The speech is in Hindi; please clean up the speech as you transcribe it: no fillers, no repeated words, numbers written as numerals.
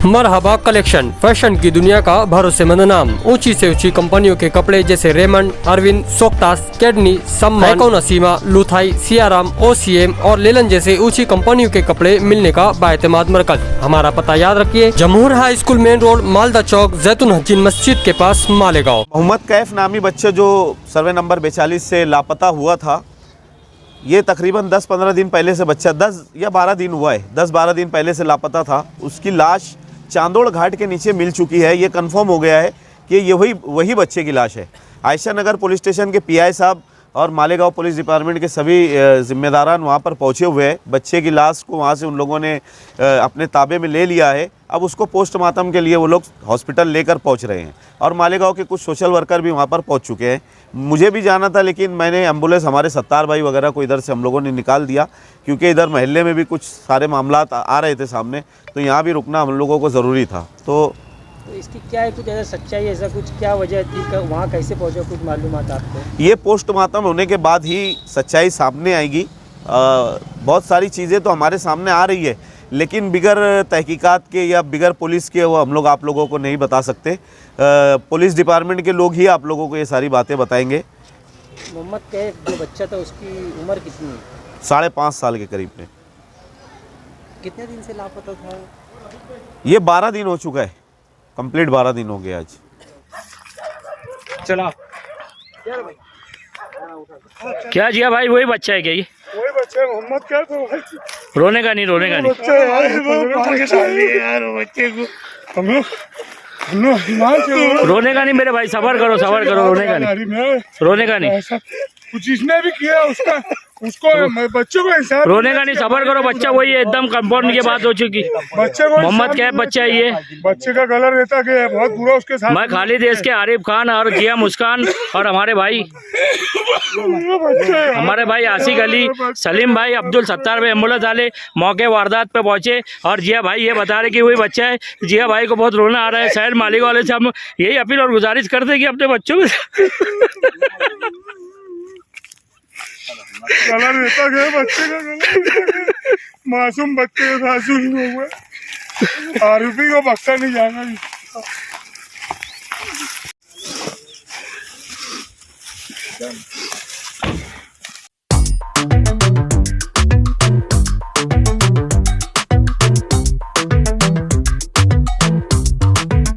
मरहबा कलेक्शन, फैशन की दुनिया का भरोसेमंद नाम। ऊंची से ऊंची कंपनियों के कपड़े जैसे रेमंड, अरविंद, सोक्टास, कैडनी, सम्मान, नसीमा, लुथाई, सियाराम, ओसीएम और लेलन जैसे ऊंची कंपनियों के कपड़े मिलने का बाएतमाद मरकज। हमारा पता याद रखिए, Jamhoor high school main road, Malda Chowk, जैतून हजीन मस्जिद के पास, मालेगांव। मोहम्मद कैफ नामी बच्चा जो सर्वे नंबर 42 से लापता हुआ था, ये तकरीबन 10-15 दिन पहले से बच्चा 10 या 12 दिन हुआ है, 10-12 दिन पहले से लापता था। उसकी लाश चांदोड़ घाट के नीचे मिल चुकी है। ये कंफर्म हो गया है कि ये वही बच्चे की लाश है। आयशा नगर पुलिस स्टेशन के पीआई साहब और मालेगांव पुलिस डिपार्टमेंट के सभी जिम्मेदारान वहाँ पर पहुँचे हुए हैं। बच्चे की लाश को वहाँ से उन लोगों ने अपने ताबे में ले लिया है। अब उसको पोस्टमार्टम के लिए वो लोग हॉस्पिटल लेकर पहुँच रहे हैं और मालेगांव के कुछ सोशल वर्कर भी वहाँ पर पहुँच चुके हैं। मुझे भी जाना था, लेकिन मैंने एम्बुलेंस हमारे सत्तार भाई वगैरह को इधर से हम लोगों ने निकाल दिया, क्योंकि इधर मोहल्ले में भी कुछ सारे मामलात आ रहे थे सामने, तो यहाँ भी रुकना हम लोगों को ज़रूरी था। तो इसकी क्या है, कुछ ऐसा सच्चाई, ऐसा कुछ क्या वजह थी, वहाँ कैसे पहुँचे, कुछ मालूमात आपको? ये पोस्टमार्टम होने के बाद ही सच्चाई सामने आएगी। बहुत सारी चीज़ें तो हमारे सामने आ रही है, लेकिन बिगर तहकीकात के या बिगर पुलिस के वो हम लोग आप लोगों को नहीं बता सकते। पुलिस डिपार्टमेंट के लोग ही आप लोगों को ये सारी बातें बताएंगे। मोहम्मद कैफ जो बच्चा था, उसकी उम्र कितनी है? 5.5 साल के करीब में। कितने दिन से लापता था? ये 12 दिन हो चुका है, कंप्लीट 12 दिन हो गया आज। चला क्या जिया भाई, वही बच्चा है क्या? ये वही बच्चा है मोहम्मद क्या? तो रोने का नहीं, रोने का नहीं। बच्चा है यार, बच्चे को हम लोग रोने का नहीं मेरे भाई, सबर करो, सबर करो, रोने का नहीं, रोने का नहीं। ऐसा कुछ इसने भी किया उसको बच्चों को इंसान रोने का नहीं, सबर करो। बच्चा वही है, एकदम कंपाउंड की बात हो चुकी। बच्चे को मोहम्मद कैफ बच्चा है ये। बच्चे का गला रहता कि बहुत बुरा उसके साथ। मैं खाली देश के आरिफ खान और जिया मुस्कान और हमारे भाई आसिक अली, सलीम भाई, अब्दुल सत्तार भाई एम्बुलेंस वाले मौके वारदात पे पहुंचे और जिया भाई ये बता रहे कि वही बच्चा है। जिया भाई को बहुत रोना आ रहा है। शहर मालिका वाले से हम यही अपील और गुजारिश करते हैं कि अपने बच्चों को गला रहता गया बच्चे का, गला मासूम बच्चे के साथ हुआ। आरोपी को बख्शा नहीं जाना।